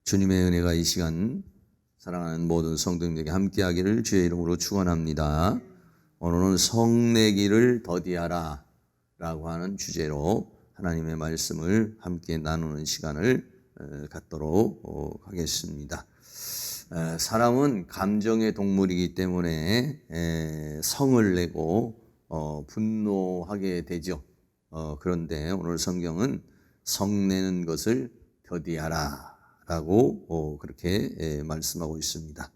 주님의 은혜가 이 시간 사랑하는 모든 성도님들에게 함께하기를 주의 이름으로 축원합니다. 오늘은 성내기를 더디하라 라고 하는 주제로 하나님의 말씀을 함께 나누는 시간을 갖도록 하겠습니다. 사람은 감정의 동물이기 때문에 성을 내고 분노하게 되죠. 그런데 오늘 성경은 성내는 것을 더디하라 라고 그렇게 말씀하고 있습니다.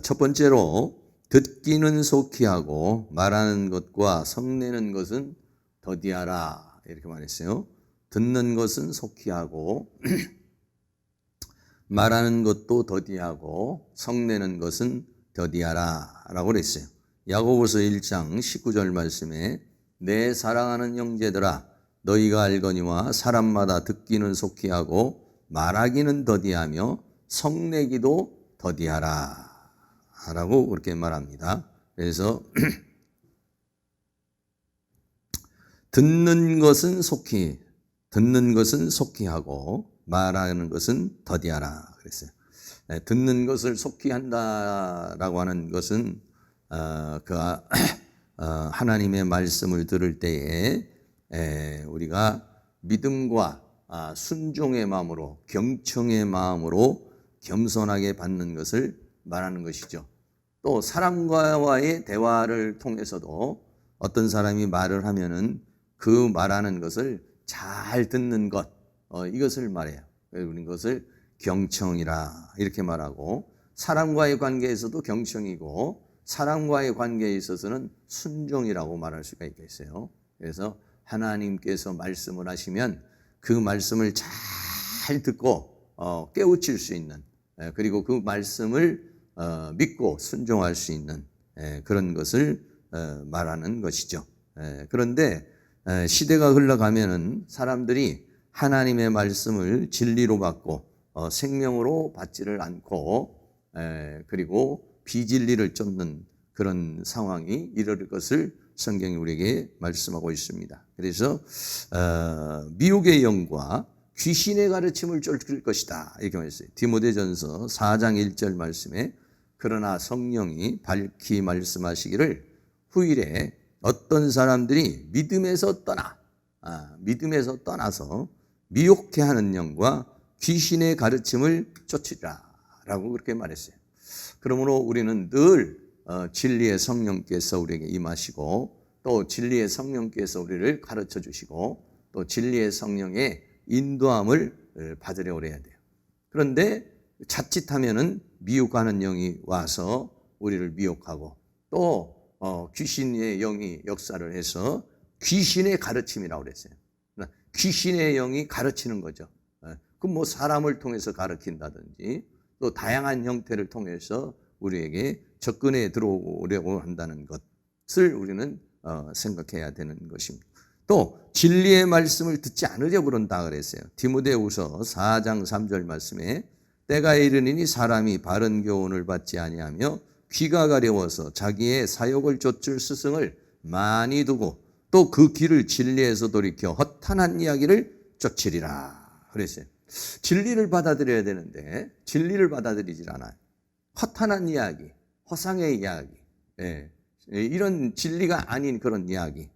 첫 번째로 듣기는 속히 하고 말하는 것과 성내는 것은 더디하라 이렇게 말했어요. 듣는 것은 속히 하고 말하는 것도 더디하고 성내는 것은 더디하라 라고 그랬어요. 야고보서 1장 19절 말씀에 내 사랑하는 형제들아 너희가 알거니와 사람마다 듣기는 속히 하고 말하기는 더디하며 성내기도 더디하라 라고 그렇게 말합니다. 그래서 듣는 것은 속히 하고 말하는 것은 더디하라 그랬어요. 듣는 것을 속히 한다라고 하는 것은 하나님의 말씀을 들을 때에 우리가 믿음과 순종의 마음으로 경청의 마음으로 겸손하게 받는 것을 말하는 것이죠. 또 사람과의 대화를 통해서도 어떤 사람이 말을 하면은 그 말하는 것을 잘 듣는 것 이것을 말해요. 우리는 그것을 경청이라 이렇게 말하고 사람과의 관계에서도 경청이고 사람과의 관계에 있어서는 순종이라고 말할 수가 있겠어요. 그래서 하나님께서 말씀을 하시면 그 말씀을 잘 듣고 깨우칠 수 있는 그리고 그 말씀을 믿고 순종할 수 있는 그런 것을 말하는 것이죠. 그런데 시대가 흘러가면은 사람들이 하나님의 말씀을 진리로 받고 생명으로 받지를 않고 그리고 비진리를 쫓는 그런 상황이 이를 것을 성경이 우리에게 말씀하고 있습니다. 그래서 미혹의 영과 귀신의 가르침을 쫓을 것이다 이렇게 말했어요. 디모데전서 4장 1절 말씀에 그러나 성령이 밝히 말씀하시기를 후일에 어떤 사람들이 믿음에서 떠나서 미혹해 하는 영과 귀신의 가르침을 쫓으리라 라고 그렇게 말했어요. 그러므로 우리는 늘 진리의 성령께서 우리에게 임하시고 또 진리의 성령께서 우리를 가르쳐 주시고 또 진리의 성령의 인도함을 받으려고 해야 돼요. 그런데 자칫하면은 미혹하는 영이 와서 우리를 미혹하고 또 귀신의 영이 역사를 해서 귀신의 가르침이라고 그랬어요. 귀신의 영이 가르치는 거죠. 그럼 뭐 사람을 통해서 가르친다든지 또 다양한 형태를 통해서 우리에게 접근해 들어오려고 한다는 것을 우리는 생각해야 되는 것입니다. 또 진리의 말씀을 듣지 않으려고 그런다 그랬어요. 디모데후서 4장 3절 말씀에 때가 이르니니 사람이 바른 교훈을 받지 아니하며 귀가 가려워서 자기의 사욕을 좇을 스승을 많이 두고 또 그 길을 진리에서 돌이켜 허탄한 이야기를 쫓으리라 그랬어요. 진리를 받아들여야 되는데 진리를 받아들이질 않아요. 허탄한 이야기, 허상의 이야기, 이런 진리가 아닌 그런 이야기,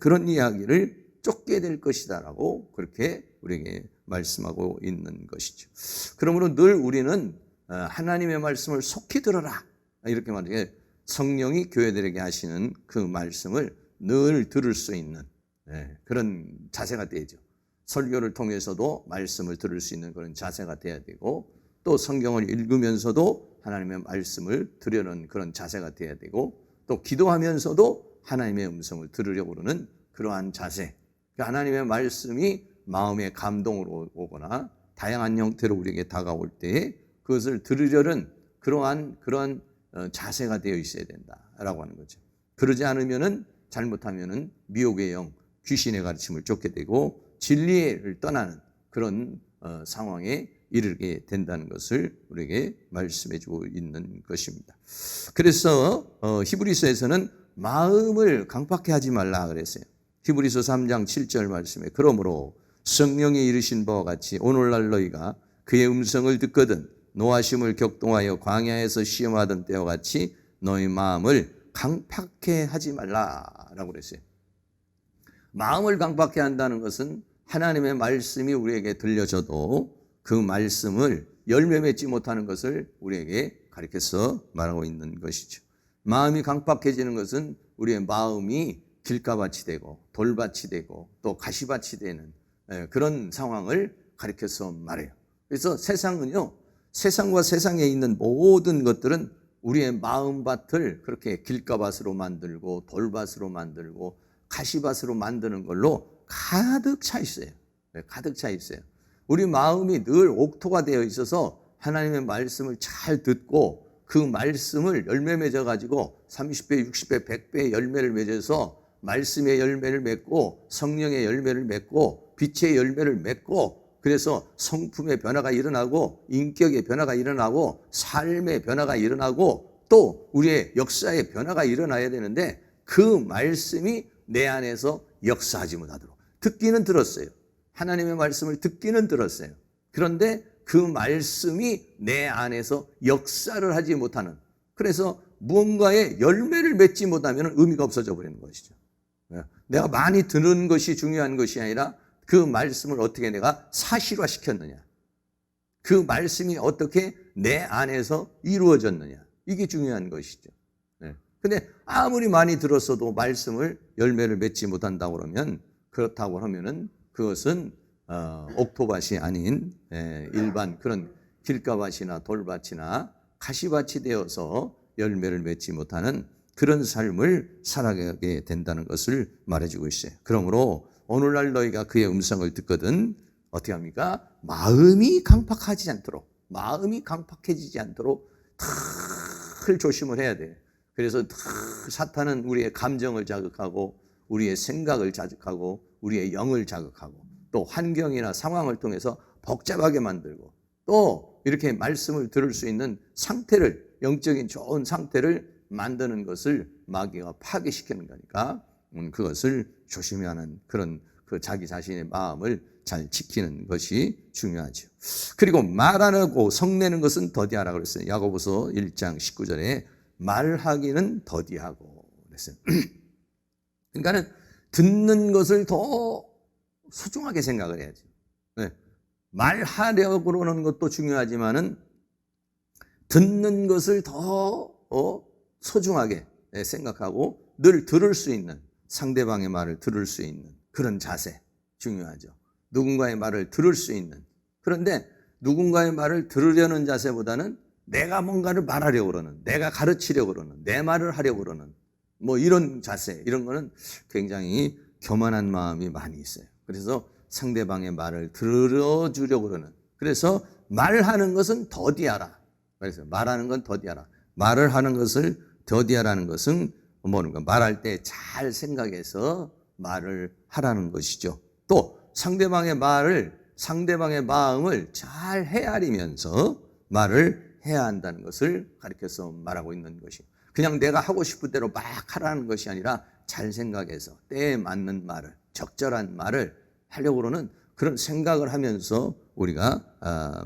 그런 이야기를 쫓게 될 것이다라고 그렇게 우리에게 말씀하고 있는 것이죠. 그러므로 늘 우리는 하나님의 말씀을 속히 들어라 이렇게 말해요. 성령이 교회들에게 하시는 그 말씀을 늘 들을 수 있는 그런 자세가 되죠. 설교를 통해서도 말씀을 들을 수 있는 그런 자세가 돼야 되고 또 성경을 읽으면서도 하나님의 말씀을 들으려는 그런 자세가 돼야 되고 또 기도하면서도 하나님의 음성을 들으려고 그러는 그러한 자세. 하나님의 말씀이 마음의 감동으로 오거나 다양한 형태로 우리에게 다가올 때 그것을 들으려는 그러한 자세가 되어 있어야 된다라고 하는 거죠. 그러지 않으면은 잘못하면은 미혹의 영, 귀신의 가르침을 쫓게 되고 진리를 떠나는 그런 상황에 이르게 된다는 것을 우리에게 말씀해 주고 있는 것입니다. 그래서 히브리서에서는 마음을 강팍해 하지 말라 그랬어요. 히브리서 3장 7절 말씀에 그러므로 성령이 이르신 바와 같이 오늘날 너희가 그의 음성을 듣거든 노하심을 격동하여 광야에서 시험하던 때와 같이 너희 마음을 강팍해 하지 말라라고 그랬어요. 마음을 강팍해 한다는 것은 하나님의 말씀이 우리에게 들려져도 그 말씀을 열매 맺지 못하는 것을 우리에게 가르쳐서 말하고 있는 것이죠. 마음이 강팍해지는 것은 우리의 마음이 길가밭이 되고 돌밭이 되고 또 가시밭이 되는 그런 상황을 가르쳐서 말해요. 그래서 세상은요, 세상과 세상에 있는 모든 것들은 우리의 마음밭을 그렇게 길가밭으로 만들고 돌밭으로 만들고 가시밭으로 만드는 걸로 가득 차 있어요. 가득 차 있어요. 우리 마음이 늘 옥토가 되어 있어서 하나님의 말씀을 잘 듣고 그 말씀을 열매 맺어가지고 30배, 60배, 100배의 열매를 맺어서 말씀의 열매를 맺고 성령의 열매를 맺고 빛의 열매를 맺고 그래서 성품의 변화가 일어나고 인격의 변화가 일어나고 삶의 변화가 일어나고 또 우리의 역사의 변화가 일어나야 되는데 그 말씀이 내 안에서 역사하지 못하도록 듣기는 들었어요. 하나님의 말씀을 듣기는 들었어요. 그런데 그 말씀이 내 안에서 역사를 하지 못하는 그래서 무언가의 열매를 맺지 못하면 의미가 없어져 버리는 것이죠. 내가 많이 듣는 것이 중요한 것이 아니라 그 말씀을 어떻게 내가 사실화 시켰느냐. 그 말씀이 어떻게 내 안에서 이루어졌느냐. 이게 중요한 것이죠. 근데 아무리 많이 들었어도 말씀을 열매를 맺지 못한다고 그러면 그렇다고 하면은 그것은 옥토밭이 아닌 일반 그런 길가밭이나 돌밭이나 가시밭이 되어서 열매를 맺지 못하는 그런 삶을 살아가게 된다는 것을 말해주고 있어요. 그러므로 오늘날 너희가 그의 음성을 듣거든 어떻게 합니까? 마음이 강팍하지 않도록 마음이 강팍해지지 않도록 늘 조심을 해야 돼요. 그래서 사탄은 우리의 감정을 자극하고 우리의 생각을 자극하고 우리의 영을 자극하고 또 환경이나 상황을 통해서 복잡하게 만들고 또 이렇게 말씀을 들을 수 있는 상태를 영적인 좋은 상태를 만드는 것을 마귀가 파괴시키는 거니까 그것을 조심해야 하는 그런 그 자기 자신의 마음을 잘 지키는 것이 중요하죠. 그리고 말 안 하고 성내는 것은 더디하라 그랬어요. 야고보서 1장 19절에 말하기는 더디하고 그랬어요. 그러니까는 듣는 것을 더 소중하게 생각을 해야지. 말하려고 그러는 것도 중요하지만은 듣는 것을 더 소중하게 생각하고 늘 들을 수 있는 상대방의 말을 들을 수 있는 그런 자세 중요하죠. 누군가의 말을 들을 수 있는 그런데 누군가의 말을 들으려는 자세보다는 내가 뭔가를 말하려고 그러는 내가 가르치려고 그러는 내 말을 하려고 그러는 뭐 이런 자세 이런 거는 굉장히 교만한 마음이 많이 있어요. 그래서 상대방의 말을 들어주려고 그러는 그래서 말하는 것은 더디하라. 그래서 말하는 건 더디하라. 말을 하는 것을 더디하라는 것은 뭔가 말할 때 잘 생각해서 말을 하라는 것이죠. 또 상대방의 마음을 잘 헤아리면서 말을 해야 한다는 것을 가르쳐서 말하고 있는 것이에요. 그냥 내가 하고 싶은 대로 막 하라는 것이 아니라 잘 생각해서 때에 맞는 말을 적절한 말을 하려고 그러는 그런 생각을 하면서 우리가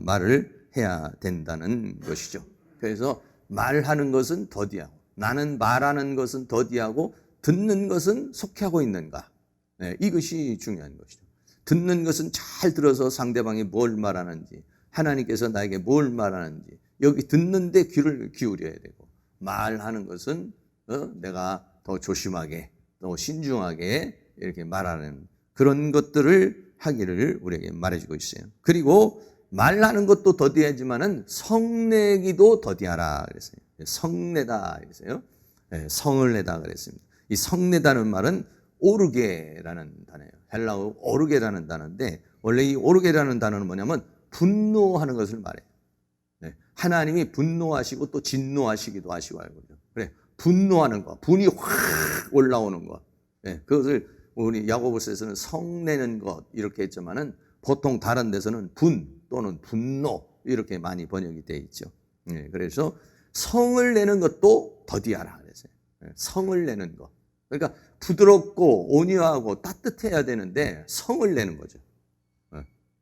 말을 해야 된다는 것이죠. 그래서 말하는 것은 더디하고 나는 말하는 것은 더디하고 듣는 것은 속하고 있는가. 이것이 중요한 것이죠. 듣는 것은 잘 들어서 상대방이 뭘 말하는지 하나님께서 나에게 뭘 말하는지 여기 듣는데 귀를 기울여야 되고 말하는 것은 내가 더 조심하게 더 신중하게 이렇게 말하는 그런 것들을 하기를 우리에게 말해주고 있어요. 그리고 말하는 것도 더디하지만은 성내기도 더디하라 그랬어요. 성내다 그랬어요. 성을 내다 그랬습니다. 이 성내다는 말은 오르게라는 단어예요. 헬라어 오르게라는 단어인데 원래 이 오르게라는 단어는 뭐냐면 분노하는 것을 말해요. 하나님이 분노하시고 또 진노하시기도 하시고 알거든요. 그래 분노하는 거, 분이 확 올라오는 것. 그것을 우리 야고보서에서는 성내는 것 이렇게 했지만은 보통 다른 데서는 분 또는 분노 이렇게 많이 번역이 되어 있죠. 그래서 성을 내는 것도 더디하라 그랬어요. 성을 내는 것. 그러니까 부드럽고 온유하고 따뜻해야 되는데 성을 내는 거죠.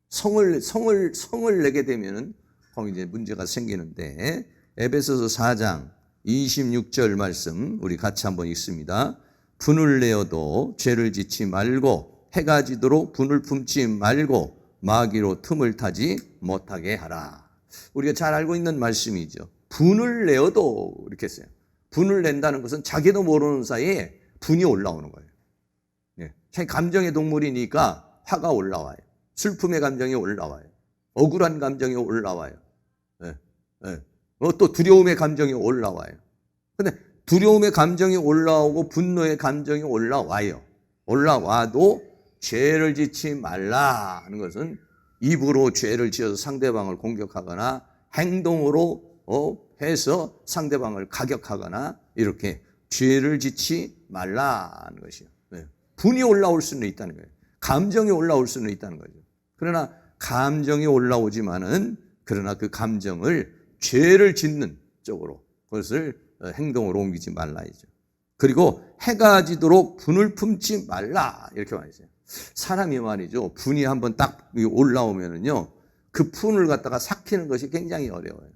성을 내게 되면은 거기 이제 문제가 생기는데, 에베소서 4장 26절 말씀 우리 같이 한번 읽습니다. 분을 내어도 죄를 짓지 말고 해가 지도록 분을 품지 말고 마귀로 틈을 타지 못하게 하라. 우리가 잘 알고 있는 말씀이죠. 분을 내어도 이렇게 했어요. 분을 낸다는 것은 자기도 모르는 사이에 분이 올라오는 거예요. 예. 자기 감정의 동물이니까 화가 올라와요. 슬픔의 감정이 올라와요. 억울한 감정이 올라와요. 예. 예. 또 두려움의 감정이 올라와요. 근데 두려움의 감정이 올라오고 분노의 감정이 올라와요. 올라와도 죄를 짓지 말라 하는 것은 입으로 죄를 지어서 상대방을 공격하거나 행동으로 해서 상대방을 가격하거나 이렇게 죄를 짓지 말라 하는 것이요. 분이 올라올 수는 있다는 거예요. 감정이 올라올 수는 있다는 거죠. 그러나 감정이 올라오지만은 그러나 그 감정을 죄를 짓는 쪽으로 그것을 행동으로 옮기지 말라이죠. 그리고 해가 지도록 분을 품지 말라 이렇게 말했어요. 사람이 말이죠. 분이 한번 딱 올라오면은요, 그 분을 갖다가 삭히는 것이 굉장히 어려워요.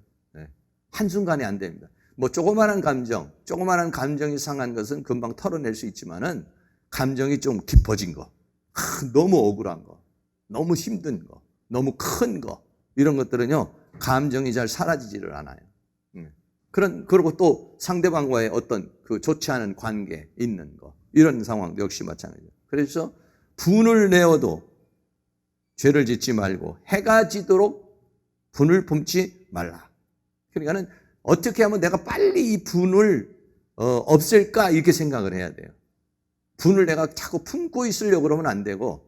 한순간에 안 됩니다. 뭐 조그마한 감정이 상한 것은 금방 털어낼 수 있지만은 감정이 좀 깊어진 거, 너무 억울한 거, 너무 힘든 거, 너무 큰 거, 이런 것들은요, 감정이 잘 사라지지를 않아요. 그리고 또 상대방과의 어떤 그 좋지 않은 관계 있는 거, 이런 상황도 역시 마찬가지예요. 그래서 분을 내어도 죄를 짓지 말고 해가 지도록 분을 품지 말라. 그러니까는 어떻게 하면 내가 빨리 이 분을 없앨까 이렇게 생각을 해야 돼요. 분을 내가 자꾸 품고 있으려고 그러면 안 되고,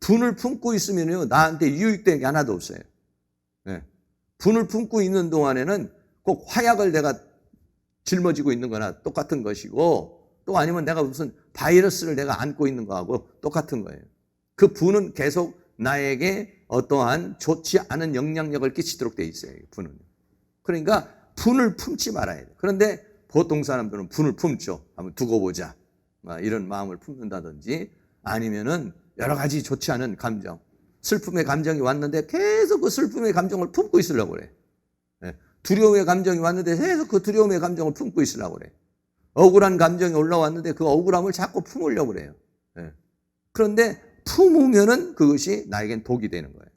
분을 품고 있으면요, 나한테 유익된 게 하나도 없어요. 분을 품고 있는 동안에는 꼭 화약을 내가 짊어지고 있는 거나 똑같은 것이고, 또 아니면 내가 무슨 바이러스를 내가 안고 있는 거하고 똑같은 거예요. 그 분은 계속 나에게 어떠한 좋지 않은 영향력을 끼치도록 돼 있어요. 분은. 그러니까 분을 품지 말아야 돼요. 그런데 보통 사람들은 분을 품죠. 한번 두고 보자. 이런 마음을 품는다든지, 아니면은 여러 가지 좋지 않은 감정, 슬픔의 감정이 왔는데 계속 그 슬픔의 감정을 품고 있으려고 그래. 두려움의 감정이 왔는데 계속 그 두려움의 감정을 품고 있으려고 그래. 억울한 감정이 올라왔는데 그 억울함을 자꾸 품으려고 그래요. 그런데 품으면은 그것이 나에겐 독이 되는 거예요.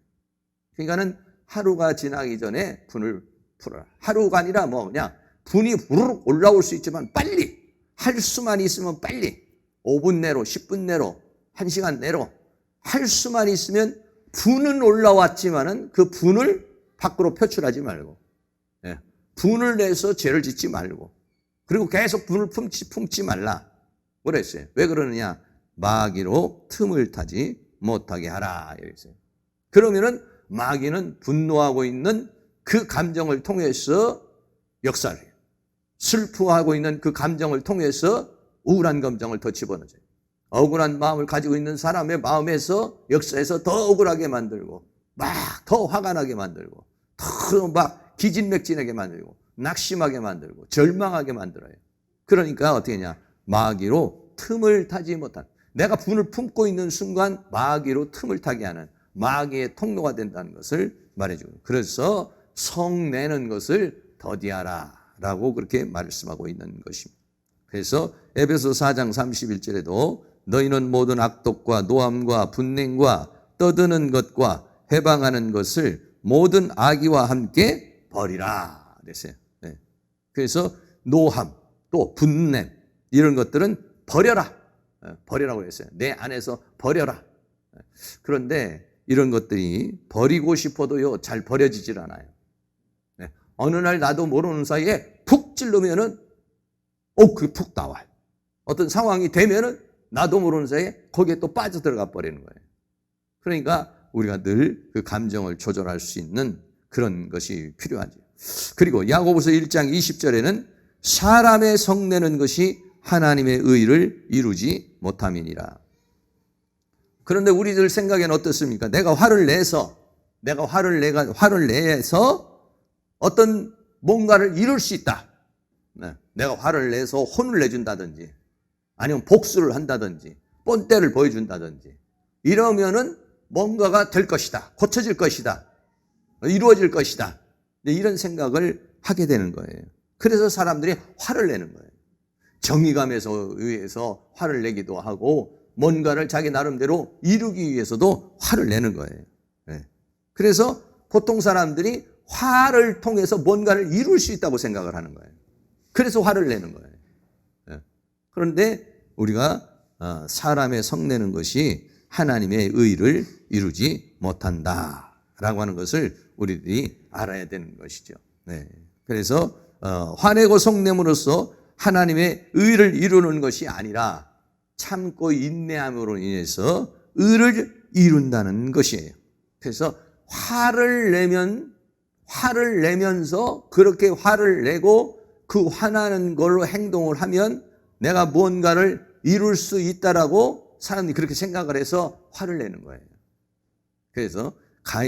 그러니까는 하루가 지나기 전에 분을 풀어라. 하루가 아니라 뭐 그냥 분이 부르륵 올라올 수 있지만 빨리, 할 수만 있으면 빨리, 5분 내로, 10분 내로, 1시간 내로 할 수만 있으면, 분은 올라왔지만은 그 분을 밖으로 표출하지 말고, 분을 내서 죄를 짓지 말고, 그리고 계속 분을 품지 말라 그랬어요. 왜 그러느냐? 마귀로 틈을 타지 못하게 하라 이랬어요. 그러면은 마귀는 분노하고 있는 그 감정을 통해서 역사를 해요. 슬퍼하고 있는 그 감정을 통해서 우울한 감정을 더 집어넣어요. 억울한 마음을 가지고 있는 사람의 마음에서 역사에서 더 억울하게 만들고, 막 더 화가 나게 만들고, 더 막 기진맥진하게 만들고, 낙심하게 만들고, 절망하게 만들어요. 그러니까 어떻게 하냐? 마귀로 틈을 타지 못한, 내가 분을 품고 있는 순간 마귀로 틈을 타게 하는 마귀의 통로가 된다는 것을 말해주고, 그래서 성내는 것을 더디하라 라고 그렇게 말씀하고 있는 것입니다. 그래서 에베소 4장 31절에도 너희는 모든 악독과 노함과 분냉과 떠드는 것과 해방하는 것을 모든 악의와 함께 버리라 그랬어요. 그래서 노함, 또 분냄, 이런 것들은 버려라. 버리라고 그랬어요. 내 안에서 버려라. 그런데 이런 것들이 버리고 싶어도요, 잘 버려지질 않아요. 어느 날 나도 모르는 사이에 푹 찌르면은, 그게 푹 나와요. 어떤 상황이 되면은 나도 모르는 사이에 거기에 또 빠져들어가 버리는 거예요. 그러니까 우리가 늘 그 감정을 조절할 수 있는 그런 것이 필요하죠. 그리고 야고보서 1장 20절에는 사람의 성내는 것이 하나님의 의를 이루지 못함이니라. 그런데 우리들 생각에는 어떻습니까? 내가 화를 내서 어떤 뭔가를 이룰 수 있다. 내가 화를 내서 혼을 내준다든지, 아니면 복수를 한다든지, 뻔때를 보여준다든지, 이러면은 뭔가가 될 것이다. 고쳐질 것이다. 이루어질 것이다. 이런 생각을 하게 되는 거예요. 그래서 사람들이 화를 내는 거예요. 정의감에서 의해서 화를 내기도 하고 뭔가를 자기 나름대로 이루기 위해서도 화를 내는 거예요. 그래서 보통 사람들이 화를 통해서 뭔가를 이룰 수 있다고 생각을 하는 거예요. 그래서 화를 내는 거예요. 그런데 우리가 사람의 성내는 것이 하나님의 의를 이루지 못한다라고 하는 것을 우리들이 알아야 되는 것이죠. 그래서 화내고 성냄으로써 하나님의 의를 이루는 것이 아니라 참고 인내함으로 인해서 의를 이룬다는 것이에요. 그래서 화를 내면서 그렇게 화를 내고 그 화나는 걸로 행동을 하면 내가 뭔가를 이룰 수 있다라고 사람들이 그렇게 생각을 해서 화를 내는 거예요. 그래서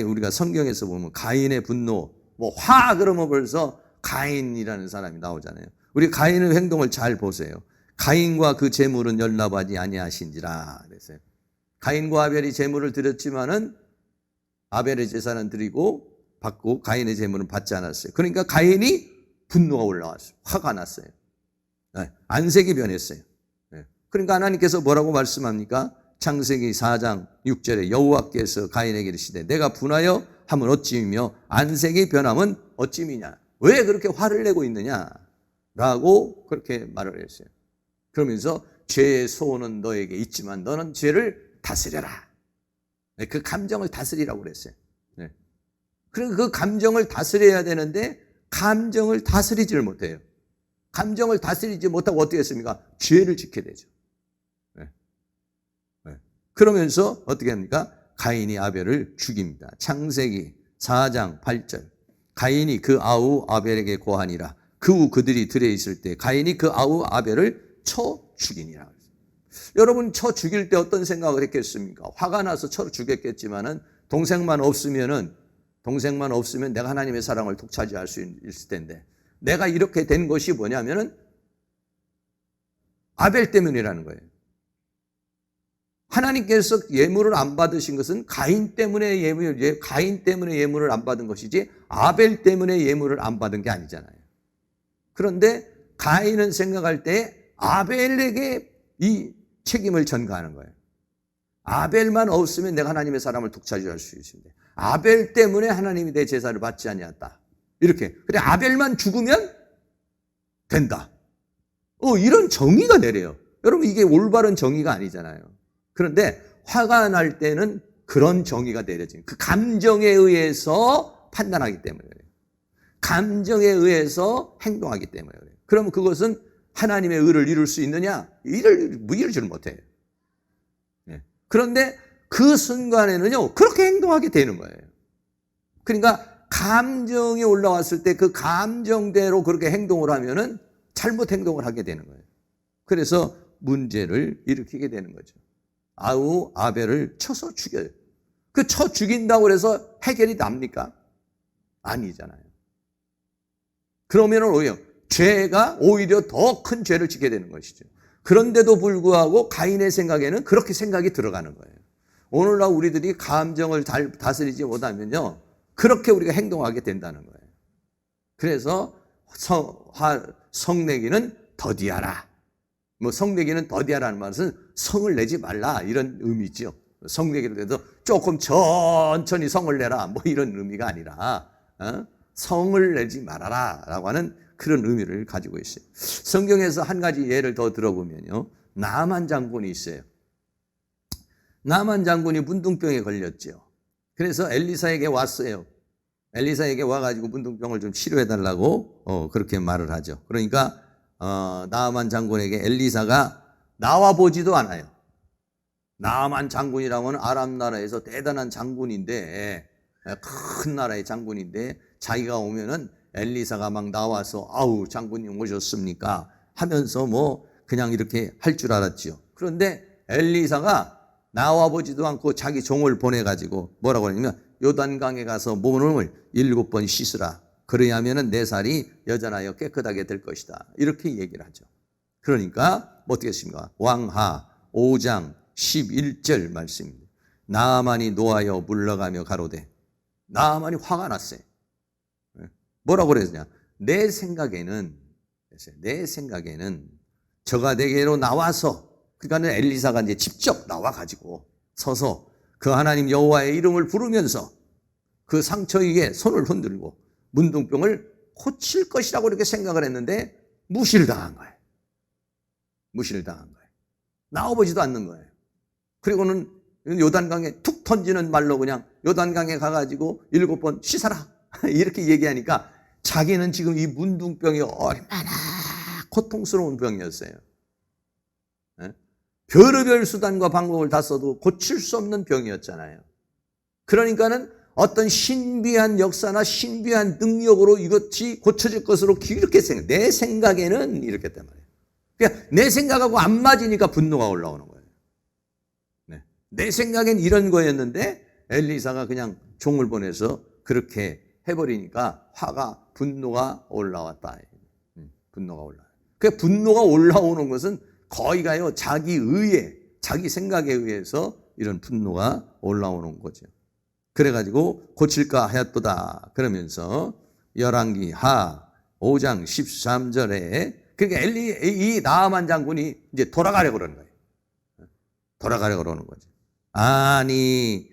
우리가 성경에서 보면 가인의 분노, 화 그러면 벌써 가인이라는 사람이 나오잖아요. 우리 가인의 행동을 잘 보세요. 가인과 그 제물은 연락하지 아니하신지라 그랬어요. 가인과 아벨이 제물을 드렸지만은 아벨의 제사는 드리고 받고 가인의 제물은 받지 않았어요. 그러니까 가인이 분노가 올라왔어요. 화가 났어요. 안색이 변했어요. 그러니까 하나님께서 뭐라고 말씀합니까? 창세기 4장 6절에 여호와께서 가인에게 이르시되 내가 분하여 하면 어찌이며 안색이 변함은 어찌미냐. 왜 그렇게 화를 내고 있느냐? 라고 그렇게 말을 했어요. 그러면서 죄의 소원은 너에게 있지만 너는 죄를 다스려라. 그 감정을 다스리라고 그랬어요. 그러니까 그 감정을 다스려야 되는데 감정을 다스리지를 못해요. 감정을 다스리지 못하고 어떻게 했습니까? 죄를 짓게 되죠. 그러면서 어떻게 합니까? 가인이 아벨을 죽입니다. 창세기 4장 8절. 가인이 그 아우 아벨에게 고하니라. 그 후 그들이 들에 있을 때 가인이 그 아우 아벨을 쳐 죽이니라. 여러분 쳐 죽일 때 어떤 생각을 했겠습니까? 화가 나서 쳐 죽였겠지만은 동생만 없으면 내가 하나님의 사랑을 독차지할 수 있을 텐데 내가 이렇게 된 것이 뭐냐면은 아벨 때문이라는 거예요. 하나님께서 예물을 안 받으신 것은 가인 때문에 예물을 안 받은 것이지 아벨 때문에 예물을 안 받은 게 아니잖아요. 그런데 가인은 생각할 때 아벨에게 이 책임을 전가하는 거예요. 아벨만 없으면 내가 하나님의 사람을 독차지할 수 있습니다. 아벨 때문에 하나님이 내 제사를 받지 아니했다. 이렇게. 그래 아벨만 죽으면 된다. 이런 정의가 내려요. 여러분 이게 올바른 정의가 아니잖아요. 그런데 화가 날 때는 그런 정의가 내려지는 그 감정에 의해서 판단하기 때문에 그래요. 감정에 의해서 행동하기 때문에 그래요. 그러면 그것은 하나님의 의를 이룰 수 있느냐? 이루지를 못해요. 그런데 그 순간에는요, 그렇게 행동하게 되는 거예요. 그러니까 감정이 올라왔을 때 그 감정대로 그렇게 행동을 하면은 잘못 행동을 하게 되는 거예요. 그래서 문제를 일으키게 되는 거죠. 아우 아벨을 쳐서 죽여요. 그 쳐 죽인다고 해서 해결이 납니까? 아니잖아요. 그러면은 죄가 오히려 더 큰 죄를 짓게 되는 것이죠. 그런데도 불구하고 가인의 생각에는 그렇게 생각이 들어가는 거예요. 오늘날 우리들이 감정을 잘 다스리지 못하면요, 그렇게 우리가 행동하게 된다는 거예요. 그래서 성내기는 더디하라. 성내기는 더디하라는 말은 성을 내지 말라 이런 의미죠. 성내기를 해도 조금 천천히 성을 내라 이런 의미가 아니라 성을 내지 말아라 라고 하는 그런 의미를 가지고 있어요. 성경에서 한 가지 예를 더 들어보면요, 나만 장군이 있어요. 나만 장군이 문둥병에 걸렸죠. 그래서 엘리사에게 왔어요. 엘리사에게 와가지고 문둥병을 좀 치료해달라고 그렇게 말을 하죠. 그러니까 나만 장군에게 엘리사가 나와보지도 않아요. 나만 장군이라고는 아람 나라에서 대단한 장군인데, 큰 나라의 장군인데, 자기가 오면은 엘리사가 막 나와서 아우 장군님 오셨습니까 하면서 그냥 이렇게 할 줄 알았죠. 그런데 엘리사가 나와보지도 않고 자기 종을 보내가지고 뭐라고 하냐면 요단강에 가서 몸을 7번 씻으라. 그래야면은 내 살이 여전하여 깨끗하게 될 것이다. 이렇게 얘기를 하죠. 그러니까 어떻게 했습니까? 왕하 5장 11절 말씀입니다. 나아만이 노하여 물러가며 가로되. 나아만이 화가 났어요. 뭐라고 그랬냐? 내 생각에는 저가 내게로 나와서, 그러니까 엘리사가 이제 직접 나와가지고 서서 그 하나님 여호와의 이름을 부르면서 그 상처에게 손을 흔들고 문둥병을 고칠 것이라고 이렇게 생각을 했는데 무시를 당한 거예요. 나와보지도 않는 거예요. 그리고는 요단강에 툭 던지는 말로 그냥 요단강에 가가지고 7번 씻어라 이렇게 얘기하니까 자기는 지금 이 문둥병이 얼마나 고통스러운 병이었어요. 별의별 수단과 방법을 다 써도 고칠 수 없는 병이었잖아요. 그러니까는 어떤 신비한 역사나 신비한 능력으로 이것이 고쳐질 것으로 이렇게 내 생각에는 이렇게 했단 말이에요. 그러니까 내 생각하고 안 맞으니까 분노가 올라오는 거예요. 내 생각엔 이런 거였는데 엘리사가 그냥 종을 보내서 그렇게 해버리니까 분노가 올라왔다. 분노가 올라와요. 그 분노가 올라오는 것은 거의가요, 자기 생각에 의해서 이런 분노가 올라오는 거죠. 그래가지고 고칠까 하였도다. 그러면서 열왕기 하 5장 13절에 그러니까 이 나아만 장군이 이제 돌아가려고 그러는 거예요. 돌아가려고 그러는 거죠. 아니,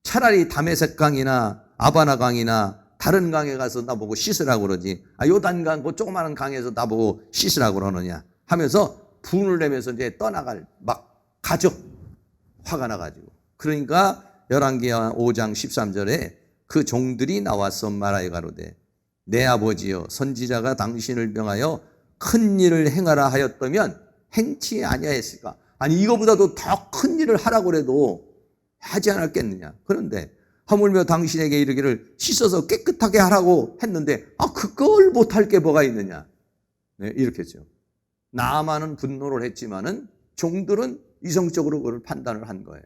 차라리 다메섹 강이나 아바나 강이나 다른 강에 가서 나보고 씻으라고 그러지. 요단강 그 조그마한 강에서 나보고 씻으라고 그러느냐 하면서 분을 내면서 이제 가죠. 화가 나가지고. 그러니까 열왕기 5장 13절에 그 종들이 나와서 말하여 가로되 내 아버지여 선지자가 당신을 명하여 큰 일을 행하라 하였다면 행치 아니하였을까? 아니 이거보다도 더 큰 일을 하라고 해도 하지 않았겠느냐. 그런데 하물며 당신에게 이르기를 씻어서 깨끗하게 하라고 했는데 그걸 못할 게 뭐가 있느냐. 이렇게 했죠. 나아만은 분노를 했지만은 종들은 이성적으로 그걸 판단을 한 거예요.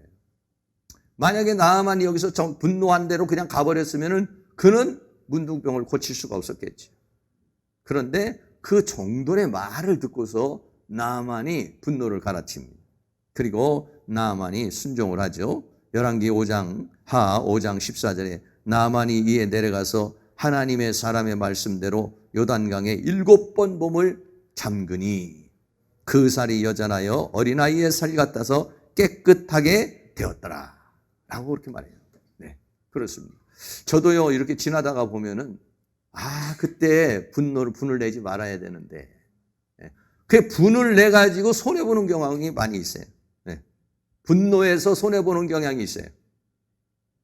만약에 나아만이 여기서 분노한 대로 그냥 가버렸으면은 그는 문둥병을 고칠 수가 없었겠지. 그런데 그 종들의 말을 듣고서 나아만이 분노를 갈아칩니다. 그리고 나아만이 순종을 하죠. 열왕기 5장 14절에 나아만이 이에 내려가서 하나님의 사람의 말씀대로 요단강에 7번 몸을 잠그니 그 살이 여전하여 어린아이의 살 같아서 깨끗하게 되었더라 라고 그렇게 말해요. 네, 그렇습니다. 저도요 이렇게 지나다가 보면은 그때 분을 내지 말아야 되는데 그 분을 내가지고 손해보는 경향이 많이 있어요. 분노해서 손해보는 경향이 있어요.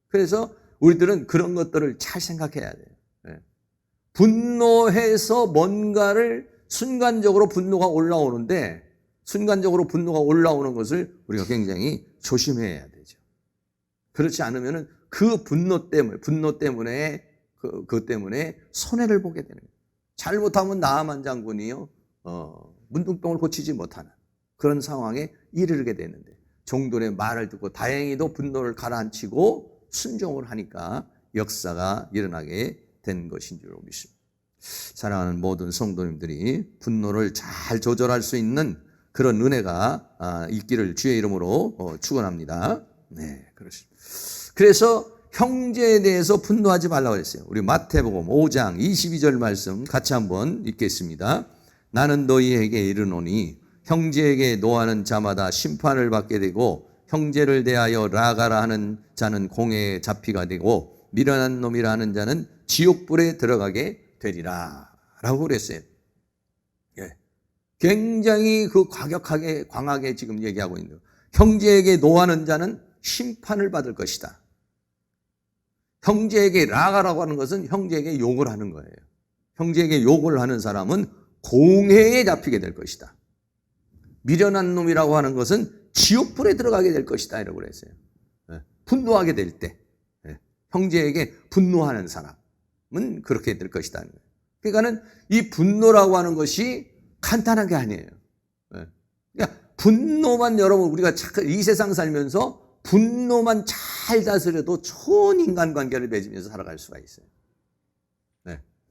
그래서 우리들은 그런 것들을 잘 생각해야 돼요. 분노해서 뭔가를 순간적으로 분노가 올라오는데 순간적으로 분노가 올라오는 것을 우리가 굉장히 조심해야 되죠. 그렇지 않으면 그 분노 때문에 그것 때문에 손해를 보게 되는 거예요. 잘못하면 나아만 장군이요 문둥병을 고치지 못하는 그런 상황에 이르게 되는데 종들의 말을 듣고 다행히도 분노를 가라앉히고 순종을 하니까 역사가 일어나게 된 것인 줄 믿습니다. 사랑하는 모든 성도님들이 분노를 잘 조절할 수 있는 그런 은혜가 있기를 주의 이름으로 축원합니다. 네, 그렇습니다. 그래서 형제에 대해서 분노하지 말라고 했어요. 우리 마태복음 5장 22절 말씀 같이 한번 읽겠습니다. 나는 너희에게 이르노니 형제에게 노하는 자마다 심판을 받게 되고 형제를 대하여 라가라 하는 자는 공회에 잡히가 되고 미련한 놈이라 하는 자는 지옥불에 들어가게 되리라 라고 그랬어요. 굉장히 광하게 지금 얘기하고 있는 거예요. 형제에게 노하는 자는 심판을 받을 것이다. 형제에게 라가라고 하는 것은 형제에게 욕을 하는 거예요. 형제에게 욕을 하는 사람은 공회에 잡히게 될 것이다. 미련한 놈이라고 하는 것은 지옥불에 들어가게 될 것이다. 이라고 그랬어요. 분노하게 될 때, 형제에게 분노하는 사람은 그렇게 될 것이다. 그러니까는 이 분노라고 하는 것이 간단한 게 아니에요. 그러니까 분노만 여러분 우리가 이 세상 살면서 분노만 잘 다스려도 좋은 인간관계를 맺으면서 살아갈 수가 있어요.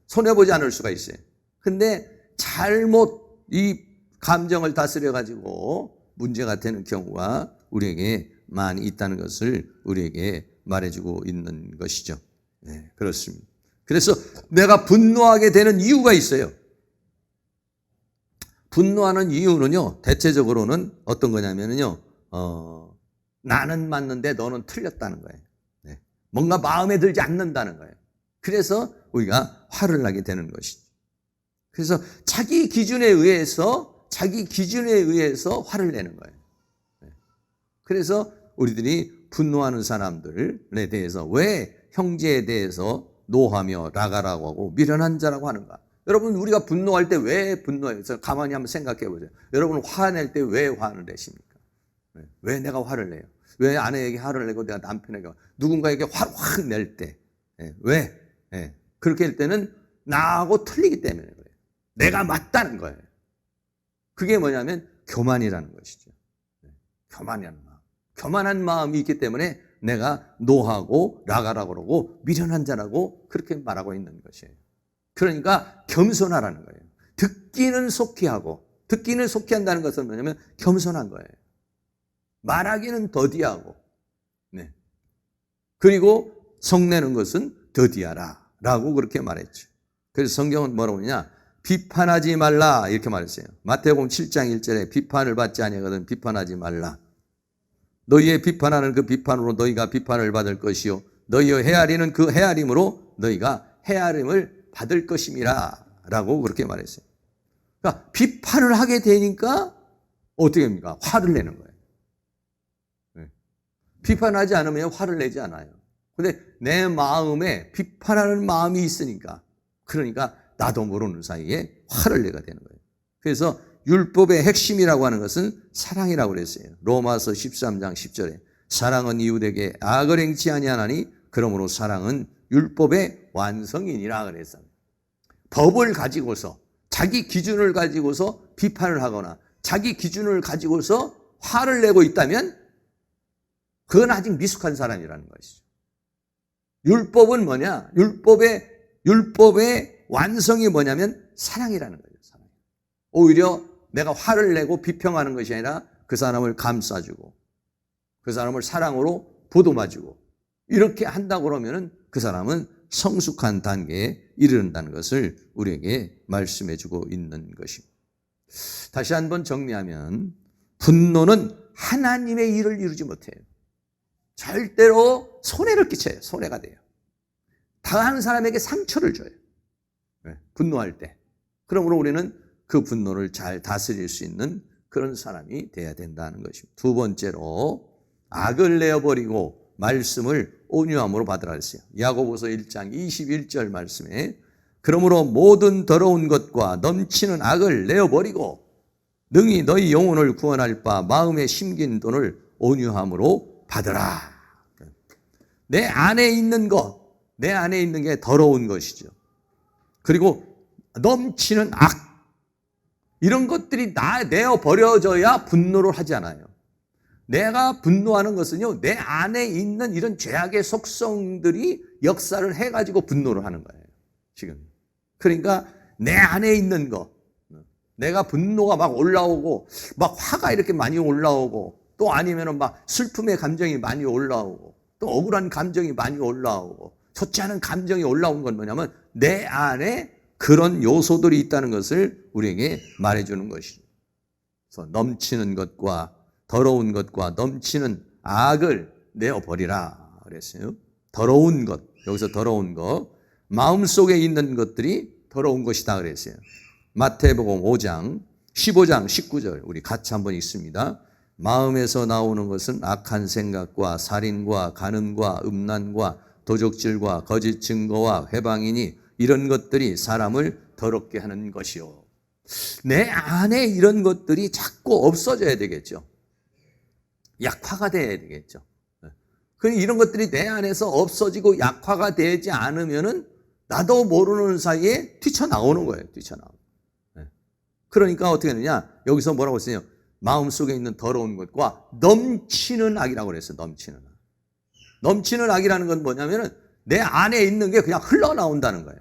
손해보지 않을 수가 있어요. 근데 잘못 이 감정을 다스려 가지고 문제가 되는 경우가 우리에게 많이 있다는 것을 우리에게 말해주고 있는 것이죠. 네, 그렇습니다. 그래서 내가 분노하게 되는 이유가 있어요. 분노하는 이유는요, 대체적으로는 어떤 거냐면요, 나는 맞는데 너는 틀렸다는 거예요. 네. 뭔가 마음에 들지 않는다는 거예요. 그래서 우리가 화를 나게 되는 것이죠. 그래서 자기 기준에 의해서 화를 내는 거예요. 네. 그래서 우리들이 분노하는 사람들에 대해서 왜 형제에 대해서 노하며 라가라고 하고 미련한 자라고 하는가? 여러분, 우리가 분노할 때 왜 분노해요? 그래서 가만히 한번 생각해 보세요. 여러분, 화낼 때 왜 화를 내십니까? 왜 내가 화를 내요? 왜 아내에게 화를 내고 내가 남편에게 누군가에게 화를 확 낼 때? 왜? 그렇게 할 때는 나하고 틀리기 때문에 그래요. 내가 맞다는 거예요. 그게 뭐냐면 교만이라는 것이죠. 교만이라는 마음. 교만한 마음이 있기 때문에 내가 노하고 라가라고 그러고 미련한 자라고 그렇게 말하고 있는 것이에요. 그러니까 겸손하라는 거예요. 듣기는 속히 하고, 듣기는 속히 한다는 것은 뭐냐면 겸손한 거예요. 말하기는 더디하고, 네. 그리고 성내는 것은 더디하라 라고 그렇게 말했죠. 그래서 성경은 뭐라고 하느냐? 비판하지 말라 이렇게 말했어요. 마태복음 7장 1절에 비판을 받지 아니하거든 비판하지 말라. 너희의 비판하는 그 비판으로 너희가 비판을 받을 것이요 너희의 헤아리는 그 헤아림으로 너희가 헤아림을 받을 것임이라 라고 그렇게 말했어요. 그러니까 비판을 하게 되니까 어떻게 합니까? 화를 내는 거예요. 네. 비판하지 않으면 화를 내지 않아요. 근데 내 마음에 비판하는 마음이 있으니까, 그러니까 나도 모르는 사이에 화를 내게 되는 거예요. 그래서 율법의 핵심이라고 하는 것은 사랑이라고 그랬어요. 로마서 13장 10절에 사랑은 이웃에게 악을 행치 아니하나니 그러므로 사랑은 율법의 완성이니라 그랬어요. 법을 가지고서 자기 기준을 가지고서 비판을 하거나 자기 기준을 가지고서 화를 내고 있다면 그건 아직 미숙한 사람이라는 것이죠. 율법은 뭐냐? 율법의 완성이 뭐냐면 사랑이라는 거예요. 사랑. 오히려 내가 화를 내고 비평하는 것이 아니라 그 사람을 감싸주고 그 사람을 사랑으로 보듬어주고 이렇게 한다고 그러면은 그 사람은 성숙한 단계에 이르른다는 것을 우리에게 말씀해 주고 있는 것입니다. 다시 한번 정리하면 분노는 하나님의 일을 이루지 못해요. 절대로 손해를 끼쳐요. 손해가 돼요. 당한 사람에게 상처를 줘요. 분노할 때. 그러므로 우리는 그 분노를 잘 다스릴 수 있는 그런 사람이 돼야 된다는 것입니다. 두 번째로 악을 내어버리고 말씀을 온유함으로 받으라 했어요. 야고보서 1장 21절 말씀에 그러므로 모든 더러운 것과 넘치는 악을 내어버리고 능히 너희 영혼을 구원할 바 마음에 심긴 돈을 온유함으로 받으라. 내 안에 있는 것, 내 안에 있는 게 더러운 것이죠. 그리고 넘치는 악, 이런 것들이 내어버려져야 분노를 하지 않아요. 내가 분노하는 것은요, 내 안에 있는 이런 죄악의 속성들이 역사를 해가지고 분노를 하는 거예요, 지금. 그러니까 내 안에 있는 거, 내가 분노가 막 올라오고, 막 화가 이렇게 많이 올라오고, 또 아니면은 막 슬픔의 감정이 많이 올라오고, 또 억울한 감정이 많이 올라오고, 좋지 않은 감정이 올라온 건 뭐냐면, 내 안에 그런 요소들이 있다는 것을 우리에게 말해주는 것이죠. 그래서 넘치는 것과 더러운 것과 넘치는 악을 내어버리라 그랬어요. 더러운 것, 여기서 더러운 것, 마음속에 있는 것들이 더러운 것이다 그랬어요. 마태복음 5장 15장 19절 우리 같이 한번 읽습니다. 마음에서 나오는 것은 악한 생각과 살인과 간음과 음란과 도적질과 거짓 증거와 회방이니 이런 것들이 사람을 더럽게 하는 것이요. 내 안에 이런 것들이 자꾸 없어져야 되겠죠. 약화가 돼야 되겠죠. 이런 것들이 내 안에서 없어지고 약화가 되지 않으면은 나도 모르는 사이에 뛰쳐나오는 거예요. 뛰쳐나오는. 그러니까 어떻게 하느냐? 여기서 뭐라고 했어요? 마음속에 있는 더러운 것과 넘치는 악이라고 그랬어요. 넘치는 악. 넘치는 악이라는 건 뭐냐면은 내 안에 있는 게 그냥 흘러나온다는 거예요.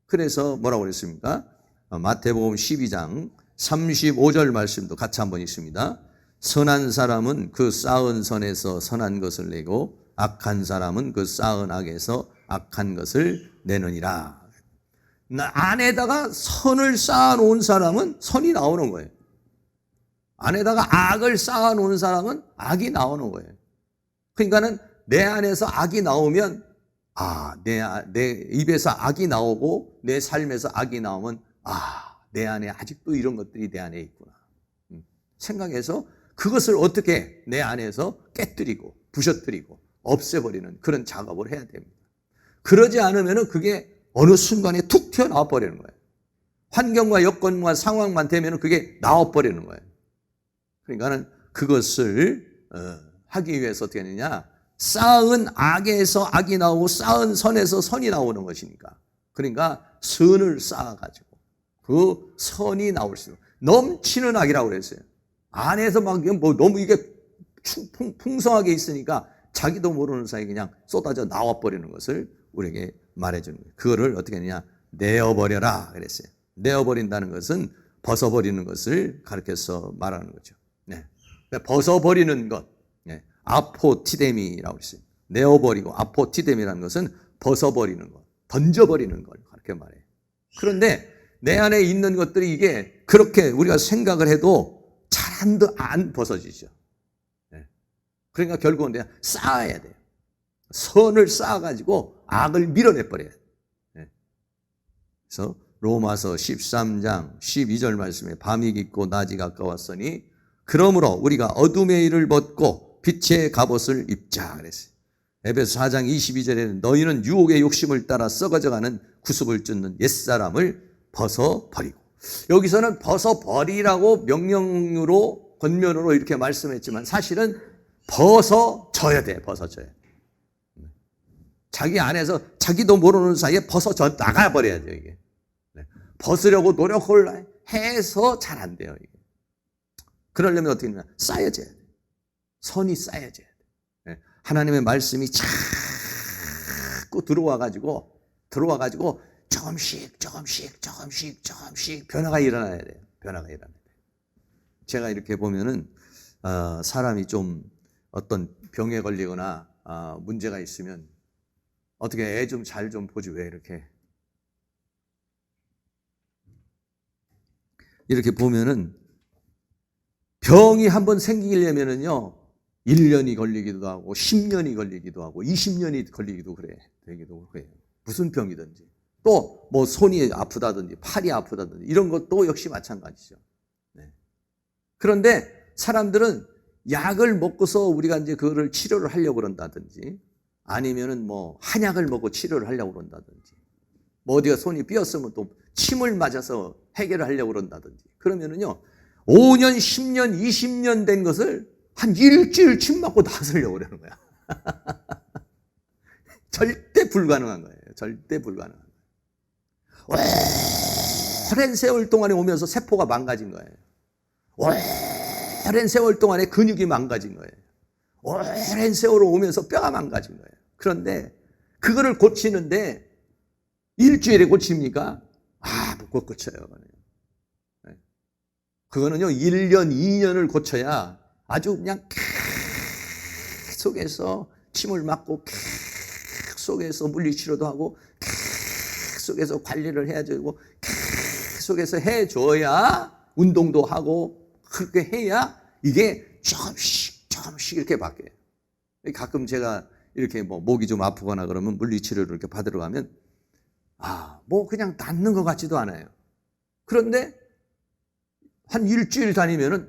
그래서 뭐라고 그랬습니까? 마태복음 12장 35절 말씀도 같이 한번 읽습니다. 선한 사람은 그 쌓은 선에서 선한 것을 내고 악한 사람은 그 쌓은 악에서 악한 것을 내느니라. 안에다가 선을 쌓아놓은 사람은 선이 나오는 거예요. 안에다가 악을 쌓아놓은 사람은 악이 나오는 거예요. 그러니까는 내 안에서 악이 나오면 내 입에서 악이 나오고 내 삶에서 악이 나오면 내 안에 아직도 이런 것들이 내 안에 있구나 생각해서 그것을 어떻게 내 안에서 깨뜨리고 부셔뜨리고 없애버리는 그런 작업을 해야 됩니다. 그러지 않으면 그게 어느 순간에 툭 튀어나와 버리는 거예요. 환경과 여건과 상황만 되면 그게 나와버리는 거예요. 그러니까는 그것을 하기 위해서 어떻게 하느냐, 쌓은 악에서 악이 나오고 쌓은 선에서 선이 나오는 것이니까, 그러니까 선을 쌓아가지고 그 선이 나올 수 있는 넘치는 악이라고 그랬어요. 안에서 막 너무 이게 풍성하게 있으니까 자기도 모르는 사이에 그냥 쏟아져 나와버리는 것을 우리에게 말해주는 거예요. 그거를 어떻게 하느냐, 내어버려라 그랬어요. 내어버린다는 것은 벗어버리는 것을 가르쳐서 말하는 거죠. 네. 벗어버리는 것, 네. 아포티데미라고 했어요. 내어버리고 아포티데미라는 것은 벗어버리는 것, 던져버리는 걸 그렇게 말해요. 그런데 내 안에 있는 것들이 이게 그렇게 우리가 생각을 해도 잘 안 벗어지죠. 네. 그러니까 결국은 내가 쌓아야 돼요. 선을 쌓아가지고 악을 밀어내버려야 돼요. 네. 그래서 로마서 13장 12절 말씀에 밤이 깊고 낮이 가까웠으니 그러므로 우리가 어둠의 일을 벗고 빛의 갑옷을 입자 그랬어요. 에베소 4장 22절에는 너희는 유혹의 욕심을 따라 썩어져가는 구습을 쫓는 옛사람을 벗어버리고, 여기서는 벗어버리라고 명령으로 권면으로 이렇게 말씀했지만 사실은 벗어져야 돼. 벗어져야 돼. 자기 안에서 자기도 모르는 사이에 벗어져 나가버려야 돼요. 이게 벗으려고 노력을 해서 잘 안 돼요. 이게. 그러려면 어떻게 하냐, 쌓여져야 돼. 선이 쌓여져야 돼. 하나님의 말씀이 자꾸 들어와가지고 조금씩 변화가 일어나야 돼요. 변화가 일어나야 돼요. 제가 이렇게 보면은 사람이 좀 어떤 병에 걸리거나 문제가 있으면 어떻게 애 좀 잘 좀 보지 왜 이렇게 보면은 병이 한번 생기려면은요 1년이 걸리기도 하고 10년이 걸리기도 하고 20년이 걸리기도 되기도 그래요. 무슨 병이든지. 또 뭐 손이 아프다든지 팔이 아프다든지 이런 것도 역시 마찬가지죠. 네. 그런데 사람들은 약을 먹고서 우리가 이제 그거를 치료를 하려고 그런다든지 아니면은 뭐 한약을 먹고 치료를 하려고 그런다든지 뭐 어디가 손이 삐었으면 또 침을 맞아서 해결을 하려고 그런다든지 그러면은요 5년, 10년, 20년 된 것을 한 일주일 침 맞고 나서려고 그러는 거야. 절대 불가능한 거예요. 절대 불가능한 거예요. 오랜 세월 동안에 오면서 세포가 망가진 거예요. 오랜 세월 동안에 근육이 망가진 거예요. 오랜 세월을 오면서 뼈가 망가진 거예요. 그런데 그거를 고치는데 일주일에 고칩니까? 못 고쳐요. 그거는요 1년, 2년을 고쳐야 아주 그냥 속에서 침을 맞고 속에서 물리치료도 하고 속에서 관리를 해야 되고 속에서 해줘야 운동도 하고 그렇게 해야 이게 조금씩 이렇게 바뀌어요. 가끔 제가 이렇게 뭐 목이 좀 아프거나 그러면 물리치료를 이렇게 받으러 가면 뭐 그냥 낫는 것 같지도 않아요. 그런데 한 일주일 다니면은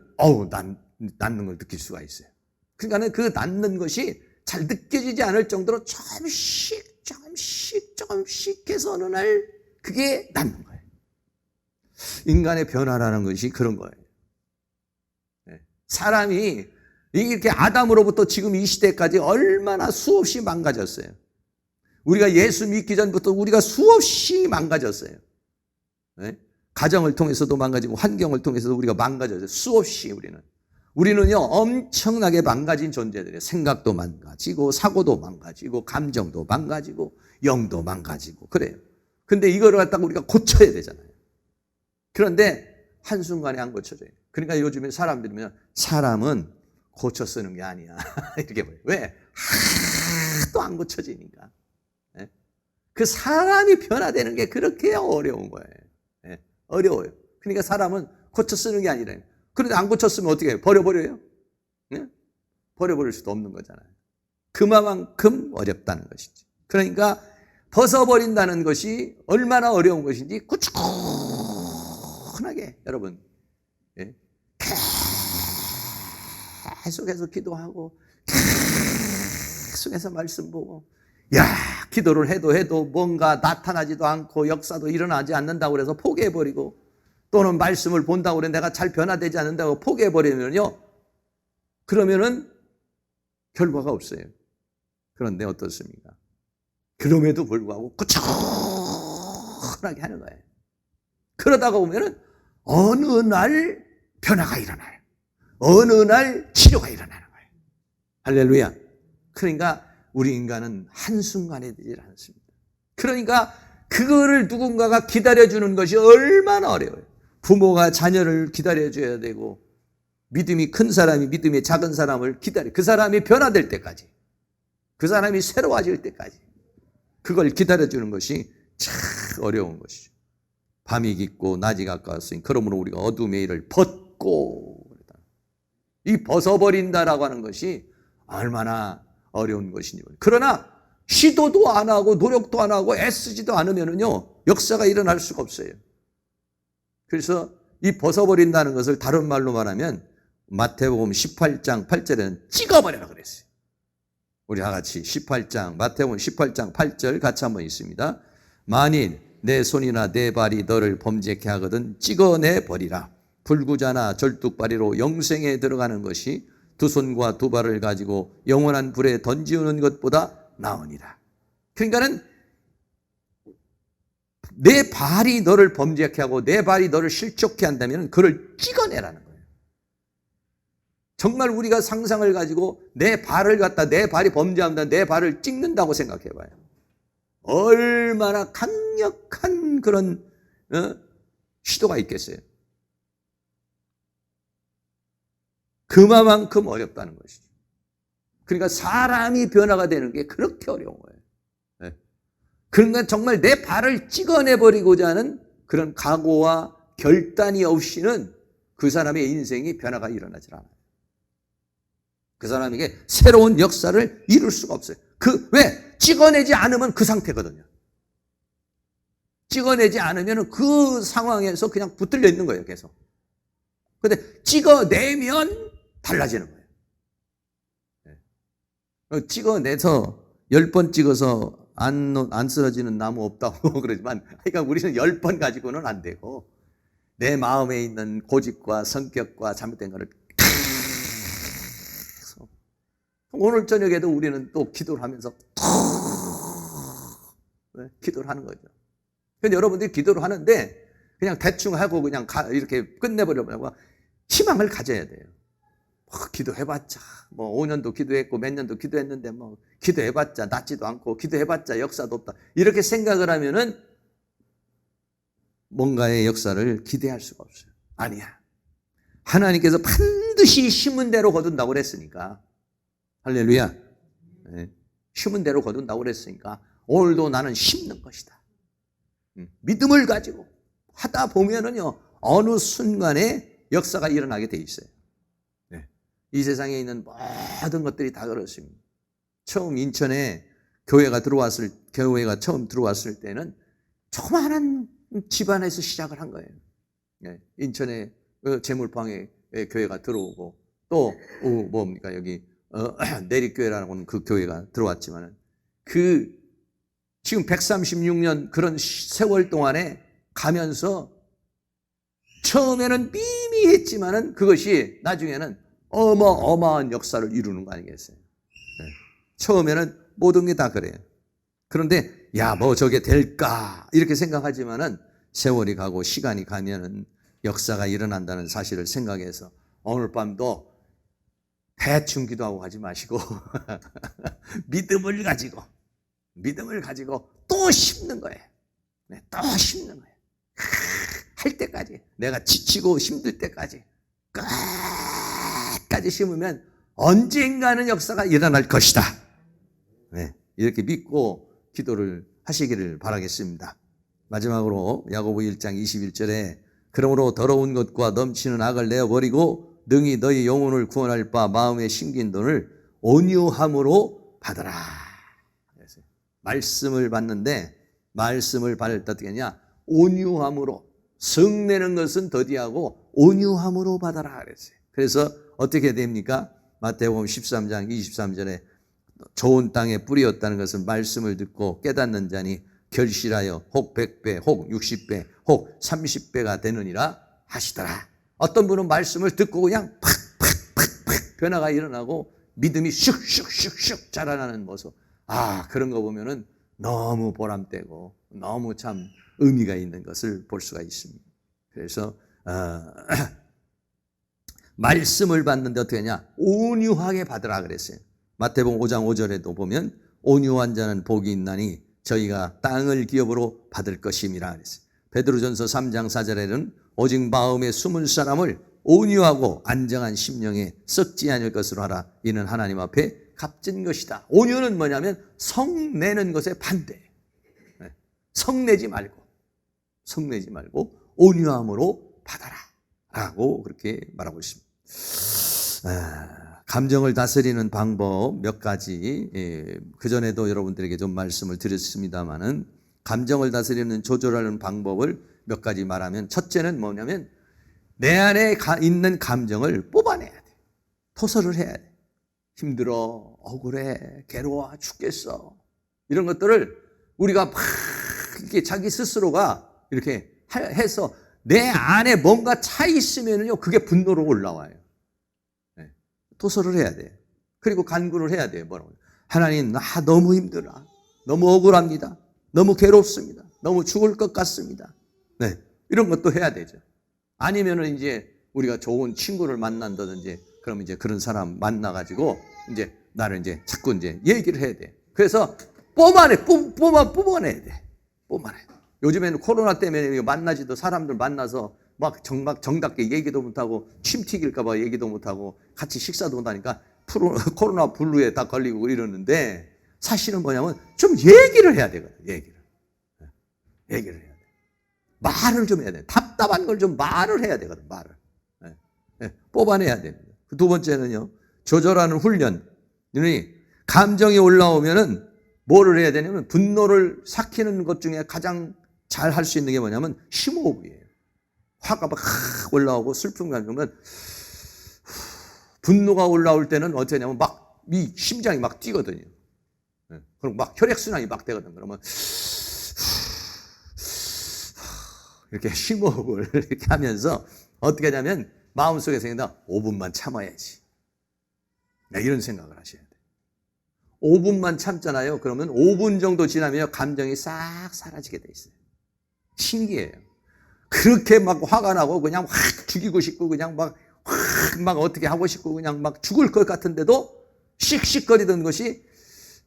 낫는 걸 느낄 수가 있어요. 그러니까 그 낫는 것이 잘 느껴지지 않을 정도로 조금씩 해서 어느 날 그게 낫는 거예요. 인간의 변화라는 것이 그런 거예요. 사람이 이렇게 아담으로부터 지금 이 시대까지 얼마나 수없이 망가졌어요. 우리가 예수 믿기 전부터 우리가 수없이 망가졌어요. 가정을 통해서도 망가지고 환경을 통해서도 우리가 망가졌어요. 수없이 우리는요 엄청나게 망가진 존재들이에요. 생각도 망가지고 사고도 망가지고 감정도 망가지고 영도 망가지고 그래요. 근데 이거를 갖다가 우리가 고쳐야 되잖아요. 그런데 한순간에 안 고쳐져요. 그러니까 요즘에 사람들이면 사람은 고쳐 쓰는 게 아니야. 이렇게 봐요. 왜? 하도 안 고쳐지니까. 그 사람이 변화되는 게 그렇게 어려운 거예요. 어려워요. 그러니까 사람은 고쳐 쓰는 게 아니라. 그런데 안 고쳤으면 어떻게 해요? 버려버려요? 버려버릴 수도 없는 거잖아요. 그만큼 어렵다는 것이지. 그러니까 벗어버린다는 것이 얼마나 어려운 것인지 꾸준하게 여러분 계속해서 기도하고 계속해서 말씀 보고 기도를 해도 뭔가 나타나지도 않고 역사도 일어나지 않는다고 그래서 포기해버리고 또는 말씀을 본다고 그래 내가 잘 변화되지 않는다고 포기해버리면요 그러면은 결과가 없어요. 그런데 어떻습니까? 그럼에도 불구하고 꾸준하게 하는 거예요. 그러다가 보면은 어느 날 변화가 일어나요. 어느 날 치료가 일어나는 거예요. 할렐루야. 그러니까 우리 인간은 한순간에 되질 않습니다. 그러니까 그거를 누군가가 기다려주는 것이 얼마나 어려워요. 부모가 자녀를 기다려줘야 되고 믿음이 큰 사람이 믿음이 작은 사람을 기다려. 그 사람이 변화될 때까지. 그 사람이 새로워질 때까지. 그걸 기다려주는 것이 참 어려운 것이죠. 밤이 깊고 낮이 가까웠으니 그러므로 우리가 어둠의 일을 벗고 이 벗어버린다라고 하는 것이 얼마나 어려운 것이니. 그러나 시도도 안 하고 노력도 안 하고 애쓰지도 않으면요 역사가 일어날 수가 없어요. 그래서 이 벗어버린다는 것을 다른 말로 말하면 마태복음 18장 8절에는 찍어버려라 그랬어요. 우리 다 같이 18장 마태복음 18장 8절 같이 한번 있습니다. 만일 내 손이나 내 발이 너를 범죄케 하거든 찍어내 버리라. 불구자나 절뚝발이로 영생에 들어가는 것이 두 손과 두 발을 가지고 영원한 불에 던지우는 것보다 나으니라. 그러니까는 내 발이 너를 범죄케 하고 내 발이 너를 실족케 한다면 그걸 찍어내라는 거예요. 정말 우리가 상상을 가지고 내 발을 갖다 내 발이 범죄한다 내 발을 찍는다고 생각해 봐요. 얼마나 강력한 그런 시도가 있겠어요. 그만큼 어렵다는 것이죠. 그러니까 사람이 변화가 되는 게 그렇게 어려운 거예요. 그러니까 정말 내 발을 찍어내버리고자 하는 그런 각오와 결단이 없이는 그 사람의 인생이 변화가 일어나질 않아요. 그 사람에게 새로운 역사를 이룰 수가 없어요. 왜? 찍어내지 않으면 그 상태거든요. 찍어내지 않으면 그 상황에서 그냥 붙들려 있는 거예요, 계속. 근데 찍어내면 달라지는 거예요. 찍어내서 10번 찍어서 안 쓰러지는 나무 없다고 그러지만, 그러니까 우리는 10번 가지고는 안 되고, 내 마음에 있는 고집과 성격과 잘못된 거를 계속. 오늘 저녁에도 우리는 또 기도를 하면서 기도를 하는 거죠. 근데 여러분들이 기도를 하는데 그냥 대충 하고 그냥 이렇게 끝내버리려고 희망을 가져야 돼요. 기도해봤자 5년도 기도했고 몇 년도 기도했는데 기도해봤자 낫지도 않고 기도해봤자 역사도 없다 이렇게 생각을 하면은 뭔가의 역사를 기대할 수가 없어요. 아니야. 하나님께서 반드시 심은 대로 거둔다고 그랬으니까 할렐루야. 심은 대로 거둔다고 그랬으니까 오늘도 나는 심는 것이다. 믿음을 가지고 하다 보면은요 어느 순간에 역사가 일어나게 돼 있어요. 이 세상에 있는 모든 것들이 다 그렇습니다. 처음 인천에 교회가 처음 들어왔을 때는 조그마한 집안에서 시작을 한 거예요. 인천에 제물방에 교회가 들어오고 또 여기 내리교회라는 그 교회가 들어왔지만은 지금 136년 그런 세월 동안에 가면서 처음에는 미미했지만은 그것이 나중에는 어마어마한 역사를 이루는 거 아니겠어요? 처음에는 모든 게 다 그래요. 그런데 저게 될까 이렇게 생각하지만은 세월이 가고 시간이 가면은 역사가 일어난다는 사실을 생각해서 오늘 밤도 대충 기도하고 하지 마시고 믿음을 가지고 또 심는 거예요. 또 심는 거예요. 할 때까지, 내가 지치고 힘들 때까지 끝까지 심으면 언젠가는 역사가 일어날 것이다. 네, 이렇게 믿고 기도를 하시기를 바라겠습니다. 마지막으로 야고보 1장 21절에 그러므로 더러운 것과 넘치는 악을 내어버리고 능히 너희 영혼을 구원할 바 마음에 심긴 돈을 온유함으로 받아라. 말씀을 받는데 말씀을 받을 때 어떻게 하냐? 온유함으로. 성내는 것은 더디하고 온유함으로 받아라 그랬어요. 그래서 어떻게 됩니까? 마태복음 13장 23절에 좋은 땅에 뿌리였다는 것은 말씀을 듣고 깨닫는 자니 결실하여 혹 100배, 혹 60배, 혹 30배가 되느니라 하시더라. 어떤 분은 말씀을 듣고 그냥 팍팍팍팍 변화가 일어나고 믿음이 슉슉슉슉 자라나는 모습. 아, 그런 거 보면은 너무 보람되고 너무 참 의미가 있는 것을 볼 수가 있습니다. 그래서 말씀을 받는데 어떻게 하냐? 온유하게 받으라 그랬어요. 마태복음 5장 5절에도 보면 온유한 자는 복이 있나니 저희가 땅을 기업으로 받을 것임이라 그랬어요. 베드로전서 3장 4절에는 오직 마음에 숨은 사람을 온유하고 안정한 심령에 썩지 않을 것으로 하라. 이는 하나님 앞에 값진 것이다. 온유는 뭐냐면 성내는 것에 반대. 성내지 말고 온유함으로 받아라 라고 그렇게 말하고 있습니다. 감정을 다스리는 방법 몇 가지, 그전에도 여러분들에게 좀 말씀을 드렸습니다마는 감정을 다스리는 조절하는 방법을 몇 가지 말하면, 첫째는 뭐냐면 내 안에 있는 감정을 뽑아내야 돼. 토설을 해야 돼. 힘들어, 억울해, 괴로워, 죽겠어. 이런 것들을 우리가 막 이렇게 자기 스스로가 이렇게 해서 내 안에 뭔가 차 있으면요, 그게 분노로 올라와요. 네. 토설을 해야 돼. 그리고 간구를 해야 돼요. 뭐라고? 하나님, 나 너무 힘들어. 너무 억울합니다. 너무 괴롭습니다. 너무 죽을 것 같습니다. 네. 이런 것도 해야 되죠. 아니면은 이제 우리가 좋은 친구를 만난다든지, 그러면 이제 그런 사람 만나가지고 이제 나를 이제 자꾸 이제 얘기를 해야 돼. 그래서 뽑아내야 돼. 뽑아내야 돼. 요즘에는 코로나 때문에 만나지도 사람들 만나서 막 정답게 얘기도 못하고 침 튀길까봐 얘기도 못하고 같이 식사도 못하니까 코로나 블루에 다 걸리고 이러는데, 사실은 뭐냐면 좀 얘기를 해야 되거든. 얘기를 해야 돼. 말을 좀 해야 돼. 답답한 걸 좀 말을 해야 되거든. 말을. 뽑아내야 됩니다. 두 번째는요, 조절하는 훈련. 감정이 올라오면은 뭐를 해야 되냐면, 분노를 삭히는 것 중에 가장 잘 할 수 있는 게 뭐냐면 심호흡이에요. 화가 막 올라오고 슬픈 감정은, 분노가 올라올 때는 어떻게 하냐면 막 이 심장이 막 뛰거든요. 그럼 막 혈액순환이 막 되거든. 그러면 이렇게 심호흡을 이렇게 하면서 어떻게 하냐면 마음속에 생긴다. 5분만 참아야지. 이런 생각을 하셔야 돼요. 5분만 참잖아요. 그러면 5분 정도 지나면 감정이 싹 사라지게 돼 있어요. 신기해요. 그렇게 막 화가 나고 그냥 확 죽이고 싶고 그냥 막 어떻게 하고 싶고 그냥 막 죽을 것 같은데도 씩씩거리던 것이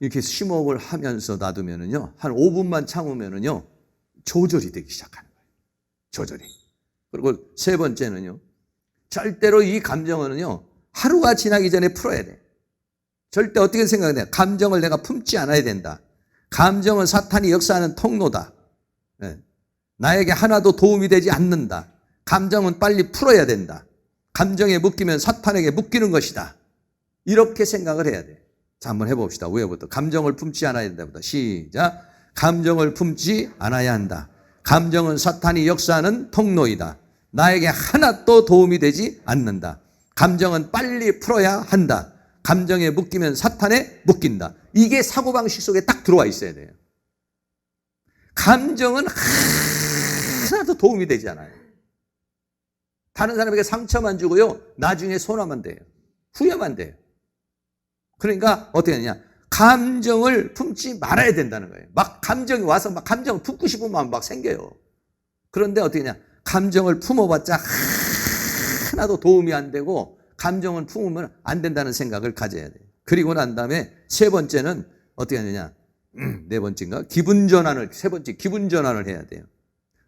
이렇게 심호흡을 하면서 놔두면은요, 한 5분만 참으면은요, 조절이 되기 시작하는 거예요. 조절이. 그리고 세 번째는요, 절대로 이 감정은요, 하루가 지나기 전에 풀어야 돼. 절대 어떻게 생각해야 돼? 감정을 내가 품지 않아야 된다. 감정은 사탄이 역사하는 통로다. 네. 나에게 하나도 도움이 되지 않는다. 감정은 빨리 풀어야 된다. 감정에 묶이면 사탄에게 묶이는 것이다. 이렇게 생각을 해야 돼. 자, 한번 해봅시다. 위에부터. 감정을 품지 않아야 된다부터. 시작. 감정을 품지 않아야 한다. 감정은 사탄이 역사하는 통로이다. 나에게 하나도 도움이 되지 않는다. 감정은 빨리 풀어야 한다. 감정에 묶이면 사탄에 묶인다. 이게 사고방식 속에 딱 들어와 있어야 돼요. 감정은 하나도 도움이 되지 않아요. 다른 사람에게 상처만 주고요, 나중에 손해만 돼요. 후회만 돼요. 그러니까 어떻게 하느냐, 감정을 품지 말아야 된다는 거예요. 막 감정이 와서 막 감정을 품고 싶은 마음 막 생겨요. 그런데 어떻게 하냐, 감정을 품어봤자 하나도 도움이 안 되고 감정을 품으면 안 된다는 생각을 가져야 돼요. 그리고 난 다음에 세 번째는 어떻게 하느냐, 네 번째인가? 기분 전환을 해야 돼요.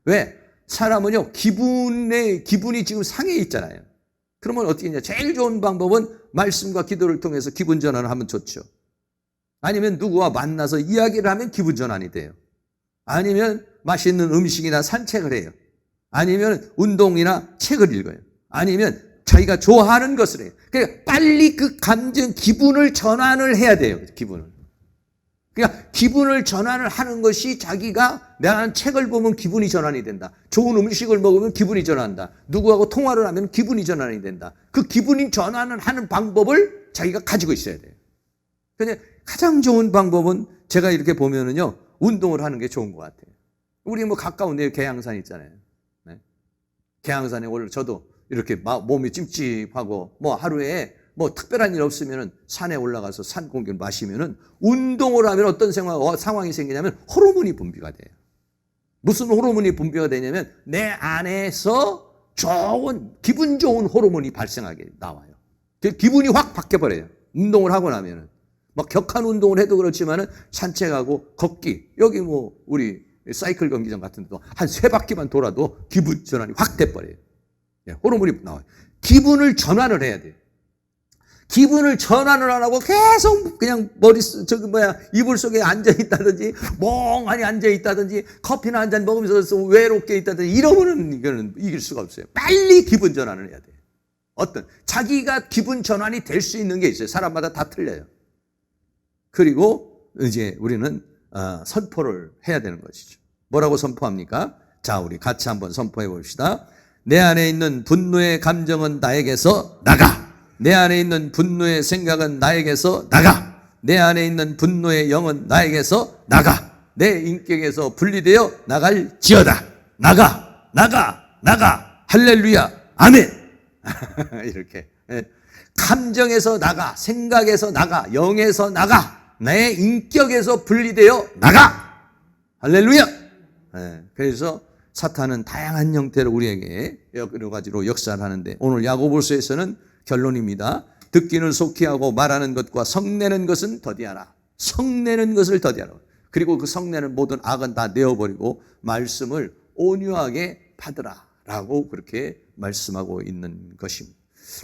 왜? 사람은요, 기분이 지금 상해 있잖아요. 그러면 어떻게 했냐? 제일 좋은 방법은 말씀과 기도를 통해서 기분 전환을 하면 좋죠. 아니면 누구와 만나서 이야기를 하면 기분 전환이 돼요. 아니면 맛있는 음식이나 산책을 해요. 아니면 운동이나 책을 읽어요. 아니면 자기가 좋아하는 것을 해요. 그러니까 빨리 그 감정, 기분을 전환을 해야 돼요. 기분을. 그러니까 기분을 전환을 하는 것이 자기가 내가 책을 보면 기분이 전환이 된다. 좋은 음식을 먹으면 기분이 전환한다. 누구하고 통화를 하면 기분이 전환이 된다. 그 기분이 전환을 하는 방법을 자기가 가지고 있어야 돼요. 근데 가장 좋은 방법은 제가 이렇게 보면은요, 운동을 하는 게 좋은 것 같아요. 우리 뭐 가까운 데 계양산 있잖아요. 네? 계양산에 원래 저도 이렇게 몸이 찜찜하고 뭐 하루에 뭐 특별한 일 없으면은 산에 올라가서 산 공기를 마시면은 운동을 하면 어떤 상황이 생기냐면 호르몬이 분비가 돼요. 무슨 호르몬이 분비가 되냐면 내 안에서 기분 좋은 호르몬이 발생하게 나와요. 기분이 확 바뀌어버려요. 운동을 하고 나면은. 막 격한 운동을 해도 그렇지만은 산책하고 걷기, 여기 뭐 우리 사이클 경기장 같은 데도 한 3바퀴만 돌아도 기분 전환이 확 돼버려요. 호르몬이 나와요. 기분을 전환을 해야 돼요. 기분을 전환을 안 하고 계속 그냥 이불 속에 앉아있다든지, 멍하니 앉아있다든지, 커피나 한 잔 먹으면서 외롭게 있다든지, 이러면은 이거는 이길 수가 없어요. 빨리 기분 전환을 해야 돼요. 자기가 기분 전환이 될 수 있는 게 있어요. 사람마다 다 틀려요. 그리고 이제 우리는 선포를 해야 되는 것이죠. 뭐라고 선포합니까? 자, 우리 같이 한번 선포해 봅시다. 내 안에 있는 분노의 감정은 나에게서 나가. 내 안에 있는 분노의 생각은 나에게서 나가. 내 안에 있는 분노의 영은 나에게서 나가. 내 인격에서 분리되어 나갈지어다. 나가. 할렐루야. 아멘. 이렇게. 감정에서 나가, 생각에서 나가, 영에서 나가, 내 인격에서 분리되어 나가. 할렐루야. 그래서 사탄은 다양한 형태로 우리에게 여러 가지로 역사를 하는데, 오늘 야고보서에서는 결론입니다. 듣기는 속히 하고 말하는 것과 성내는 것은 더디하라. 성내는 것을 더디하라. 그리고 그 성내는 모든 악은 다 내어버리고 말씀을 온유하게 받으라 라고 그렇게 말씀하고 있는 것입니다.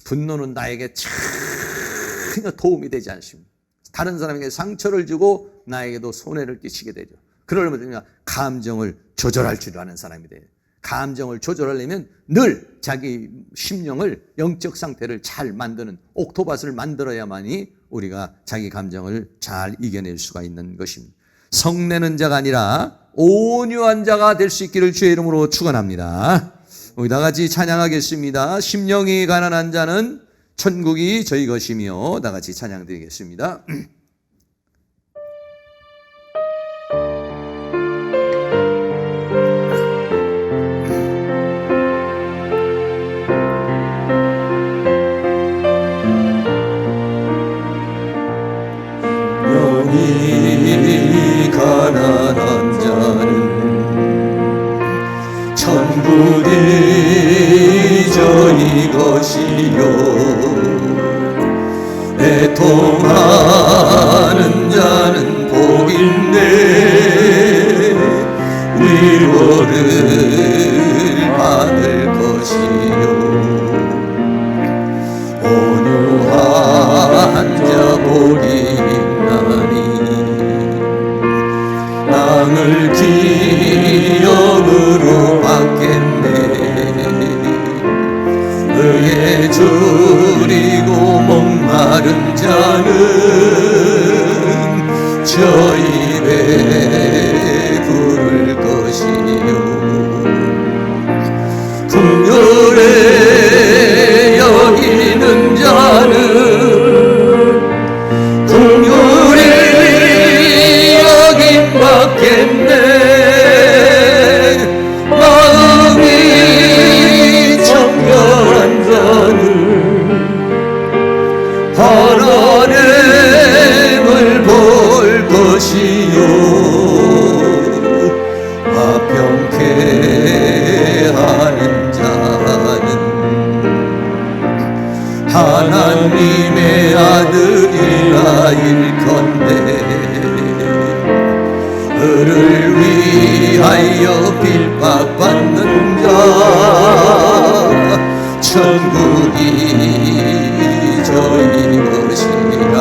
분노는 나에게 전혀 도움이 되지 않습니다. 다른 사람에게 상처를 주고 나에게도 손해를 끼치게 되죠. 그러려면 감정을 조절할 줄 아는 사람이 돼요. 감정을 조절하려면 늘 자기 심령을, 영적 상태를 잘 만드는 옥토밭을 만들어야만이 우리가 자기 감정을 잘 이겨낼 수가 있는 것입니다. 성내는 자가 아니라 온유한 자가 될 수 있기를 주의 이름으로 축원합니다. 우리 다 같이 찬양하겠습니다. 심령이 가난한 자는 천국이 저희 것이며, 다 같이 찬양 드리겠습니다. 심령이 가난한 자는 천국이 저희 것이요, 애통하는 자는 복인데 위로를 받을 것이요, 온유한 자 복이 있나니 땅을 기업으로 받겠네. 의에 줄이고 목마른 자는 저 입에 부를 것이요, 긍휼에 여기는 자는 긍휼에 여김 받겠네. 마음이 정결한 자는 하나님을 볼 것이요, 화평케 하는 자는 하나님의 아들이라 일컨대. 을을 위하여 핍박받는 자 천국이 저희 것이라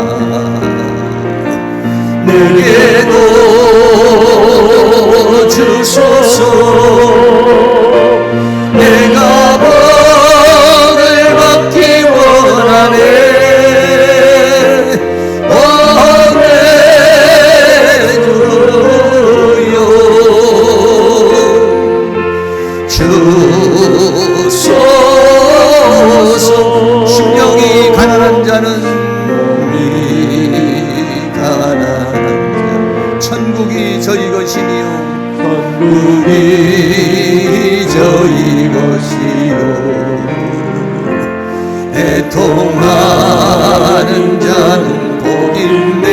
내게도 주소서 내가 복을 받기 원하네 보내주요 주소서 심령이 가난한 자는 가난한 자 천국이 저희 것이니요 천국이 저희 것이요 애통하는 자는 복인데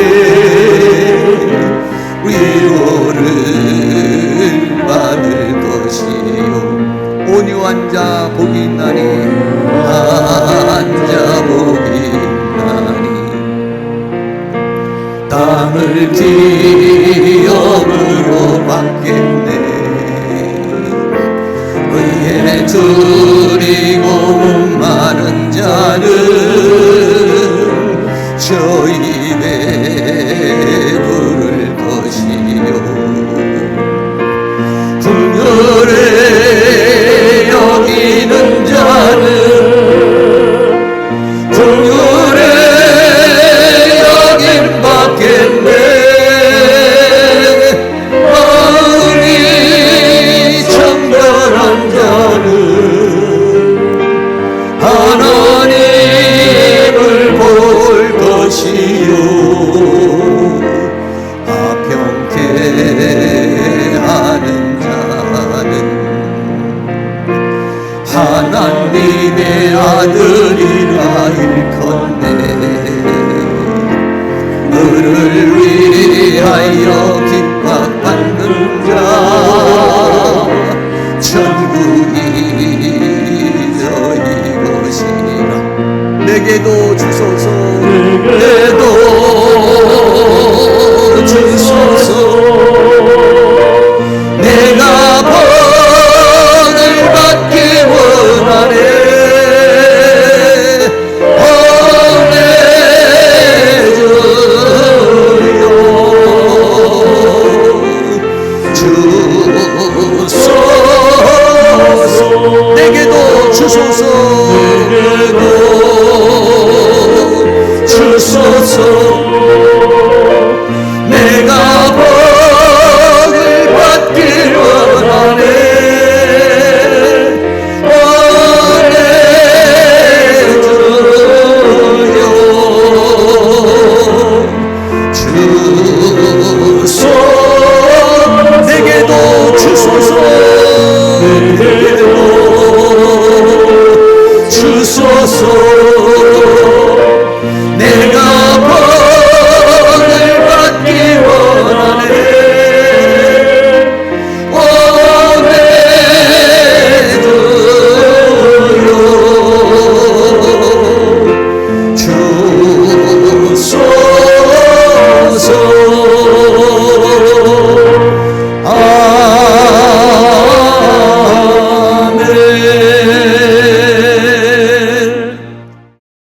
위로를 받을 것이요 온유한 자 복이 있나니 한 자 복이 있나니 땅을 기업으로 받겠네 의에 드리고 많은 자는 저희 배부를 것이요 긍휼에 여기는 자는 긍휼에 여김 받겠네 마음이 청결한 자는 하나님을 볼 것이요 아평케 하는 자는 하나님의 아들이라 일컫네 너를 위하여 핍박받는 자 천국이 너희 것이라 내게도 주소서 내게도 주소서 내가 복을 받기 원하네 보내주요 주소서 내게도 주소서 내게도 주소서